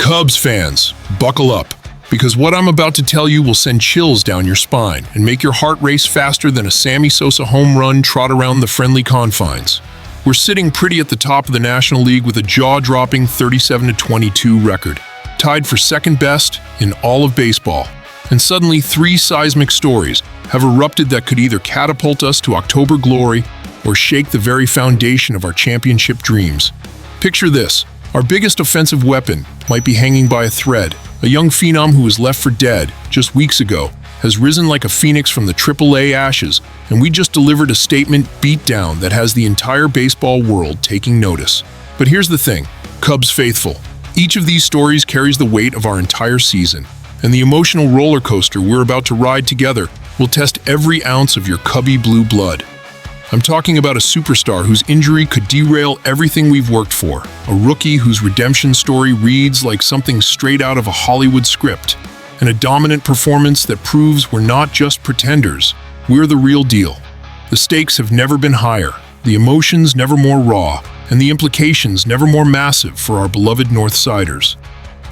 Cubs fans, buckle up, because what I'm about to tell you will send chills down your spine and make your heart race faster than a Sammy Sosa home run trot around the friendly confines. We're sitting pretty at the top of the National League with a jaw-dropping 37-22 record, tied for second best in all of baseball. And suddenly, three seismic stories have erupted that could either catapult us to October glory or shake the very foundation of our championship dreams. Picture this. Our biggest offensive weapon might be hanging by a thread. A young phenom who was left for dead just weeks ago has risen like a phoenix from the AAA ashes, and we just delivered a statement beatdown that has the entire baseball world taking notice. But here's the thing, Cubs faithful. Each of these stories carries the weight of our entire season, and the emotional roller coaster we're about to ride together will test every ounce of your Cubby blue blood. I'm talking about a superstar whose injury could derail everything we've worked for, a rookie whose redemption story reads like something straight out of a Hollywood script, and a dominant performance that proves we're not just pretenders, we're the real deal. The stakes have never been higher, the emotions never more raw, and the implications never more massive for our beloved Northsiders.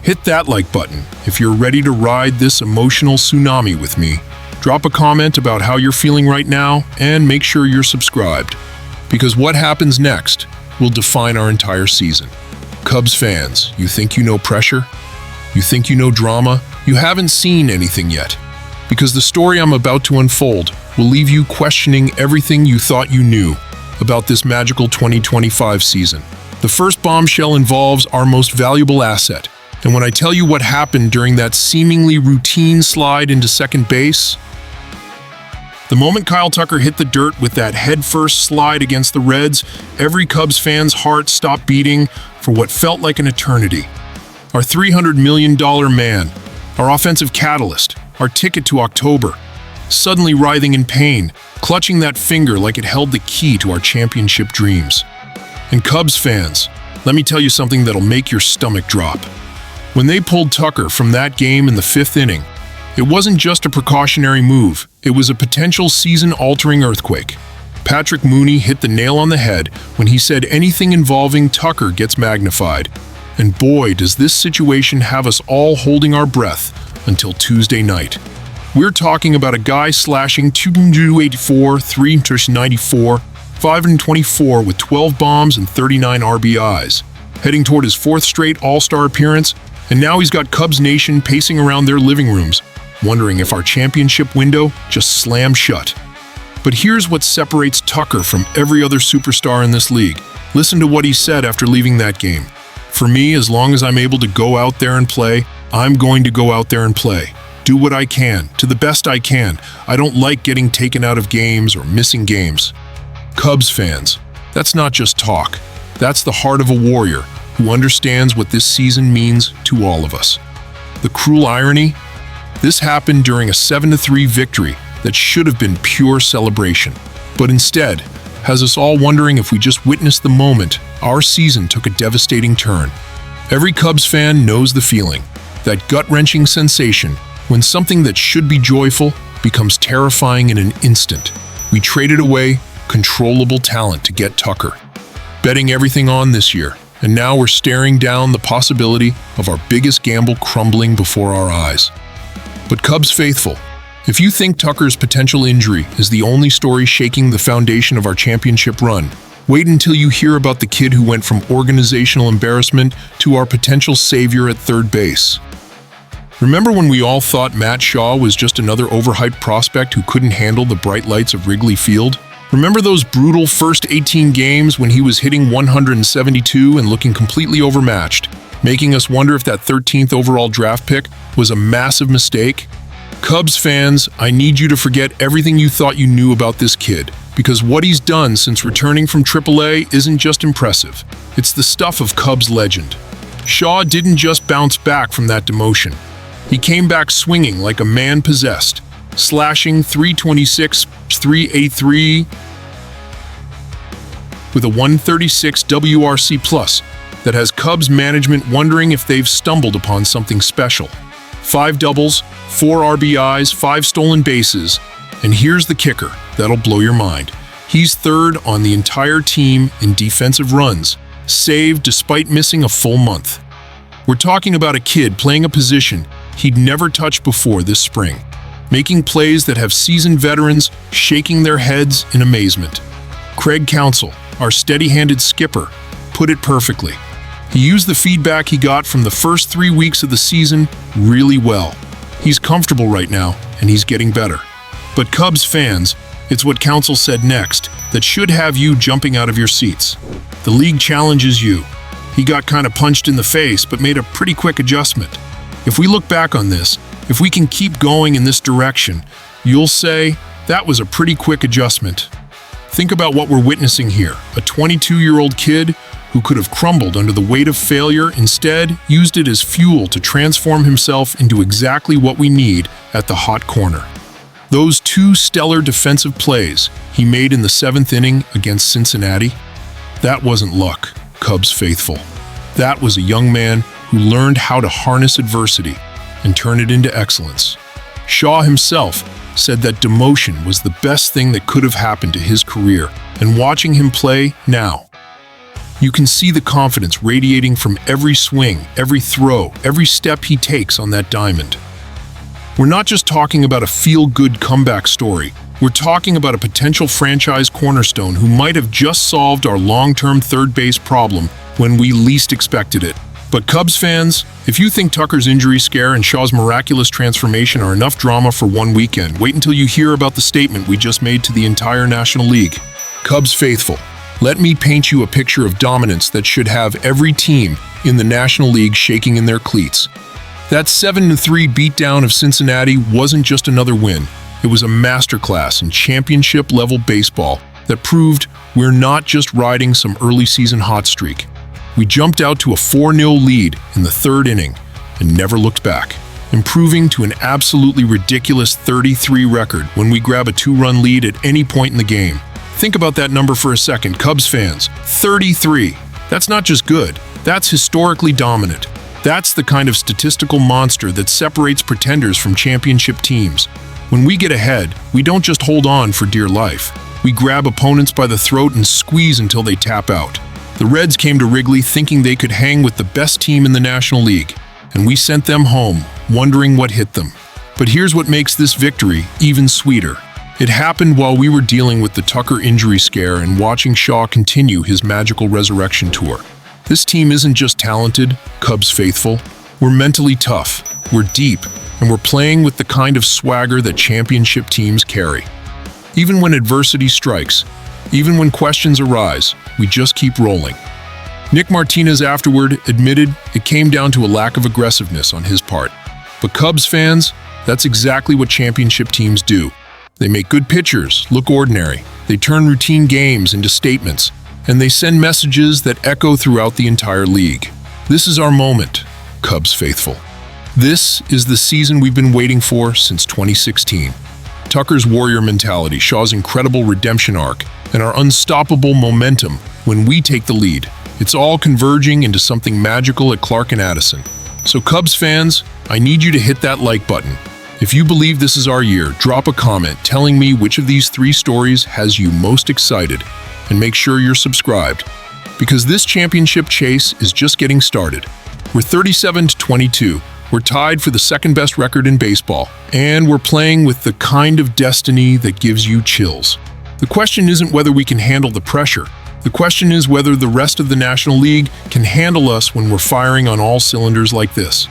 Hit that like button if you're ready to ride this emotional tsunami with me. Drop a comment about how you're feeling right now, and make sure you're subscribed, because what happens next will define our entire season. Cubs fans, you think you know pressure? You think you know drama? You haven't seen anything yet, because the story I'm about to unfold will leave you questioning everything you thought you knew about this magical 2025 season. The first bombshell involves our most valuable asset, and when I tell you what happened during that seemingly routine slide into second base, the moment Kyle Tucker hit the dirt with that head-first slide against the Reds, every Cubs fan's heart stopped beating for what felt like an eternity. Our $300 million man, our offensive catalyst, our ticket to October, suddenly writhing in pain, clutching that finger like it held the key to our championship dreams. And Cubs fans, let me tell you something that'll make your stomach drop. When they pulled Tucker from that game in the fifth inning, it wasn't just a precautionary move, it was a potential season-altering earthquake. Patrick Mooney hit the nail on the head when he said anything involving Tucker gets magnified. And boy, does this situation have us all holding our breath until Tuesday night. We're talking about a guy slashing 284, 394, 524 with 12 bombs and 39 RBIs, heading toward his fourth straight All-Star appearance, and now he's got Cubs Nation pacing around their living rooms, wondering if our championship window just slammed shut. But here's what separates Tucker from every other superstar in this league. Listen to what he said after leaving that game. For me, as long as I'm able to go out there and play, I'm going to go out there and play. Do what I can, to the best I can. I don't like getting taken out of games or missing games. Cubs fans, that's not just talk. That's the heart of a warrior who understands what this season means to all of us. The cruel irony? This happened during a 7-3 victory that should have been pure celebration, but instead has us all wondering if we just witnessed the moment our season took a devastating turn. Every Cubs fan knows the feeling, that gut-wrenching sensation when something that should be joyful becomes terrifying in an instant. We traded away controllable talent to get Tucker, betting everything on this year, and now we're staring down the possibility of our biggest gamble crumbling before our eyes. But Cubs faithful, if you think Tucker's potential injury is the only story shaking the foundation of our championship run, wait until you hear about the kid who went from organizational embarrassment to our potential savior at third base. Remember when we all thought Matt Shaw was just another overhyped prospect who couldn't handle the bright lights of Wrigley Field? Remember those brutal first 18 games when he was hitting 172 and looking completely overmatched, making us wonder if that 13th overall draft pick was a massive mistake? Cubs fans, I need you to forget everything you thought you knew about this kid, because what he's done since returning from AAA isn't just impressive. It's the stuff of Cubs legend. Shaw didn't just bounce back from that demotion. He came back swinging like a man possessed, slashing 326, 383 with a 136 WRC+ that has Cubs management wondering if they've stumbled upon something special. 5 doubles, 4 RBIs, 5 stolen bases, and here's the kicker that'll blow your mind. He's third on the entire team in defensive runs, saved despite missing a full month. We're talking about a kid playing a position he'd never touched before this spring, making plays that have seasoned veterans shaking their heads in amazement. Craig Counsell, our steady-handed skipper, put it perfectly. He used the feedback he got from the first 3 weeks of the season really well. He's comfortable right now, and he's getting better. But Cubs fans, it's what Counsell said next that should have you jumping out of your seats. The league challenges you. He got kind of punched in the face, but made a pretty quick adjustment. If we look back on this, if we can keep going in this direction, you'll say that was a pretty quick adjustment. Think about what we're witnessing here. A 22-year-old kid who could have crumbled under the weight of failure instead used it as fuel to transform himself into exactly what we need at the hot corner. Those 2 stellar defensive plays he made in the 7th inning against Cincinnati, that wasn't luck, Cubs faithful. That was a young man who learned how to harness adversity and turn it into excellence. Shaw himself said that demotion was the best thing that could have happened to his career, and watching him play now, you can see the confidence radiating from every swing, every throw, every step he takes on that diamond. We're not just talking about a feel-good comeback story. We're talking about a potential franchise cornerstone who might have just solved our long-term third base problem when we least expected it. But Cubs fans, if you think Tucker's injury scare and Shaw's miraculous transformation are enough drama for one weekend, wait until you hear about the statement we just made to the entire National League. Cubs faithful, let me paint you a picture of dominance that should have every team in the National League shaking in their cleats. That 7-3 beatdown of Cincinnati wasn't just another win. It was a masterclass in championship-level baseball that proved we're not just riding some early season hot streak. We jumped out to a 4-0 lead in the 3rd inning and never looked back, improving to an absolutely ridiculous 33 record when we grab a 2-run lead at any point in the game. Think about that number for a second, Cubs fans. 33. That's not just good, that's historically dominant. That's the kind of statistical monster that separates pretenders from championship teams. When we get ahead, we don't just hold on for dear life. We grab opponents by the throat and squeeze until they tap out. The Reds came to Wrigley thinking they could hang with the best team in the National League, and we sent them home, wondering what hit them. But here's what makes this victory even sweeter. It happened while we were dealing with the Tucker injury scare and watching Shaw continue his magical resurrection tour. This team isn't just talented, Cubs faithful. We're mentally tough, we're deep, and we're playing with the kind of swagger that championship teams carry. Even when adversity strikes, even when questions arise, we just keep rolling. Nick Martinez afterward admitted it came down to a lack of aggressiveness on his part. But Cubs fans, that's exactly what championship teams do. They make good pitchers look ordinary. They turn routine games into statements, and they send messages that echo throughout the entire league. This is our moment, Cubs faithful. This is the season we've been waiting for since 2016. Tucker's warrior mentality, Shaw's incredible redemption arc, and our unstoppable momentum when we take the lead. It's all converging into something magical at Clark and Addison. So Cubs fans, I need you to hit that like button. If you believe this is our year, drop a comment telling me which of these 3 stories has you most excited, and make sure you're subscribed, because this championship chase is just getting started. We're 37-22. We're tied for the 2nd best record in baseball, and we're playing with the kind of destiny that gives you chills. The question isn't whether we can handle the pressure. The question is whether the rest of the National League can handle us when we're firing on all cylinders like this.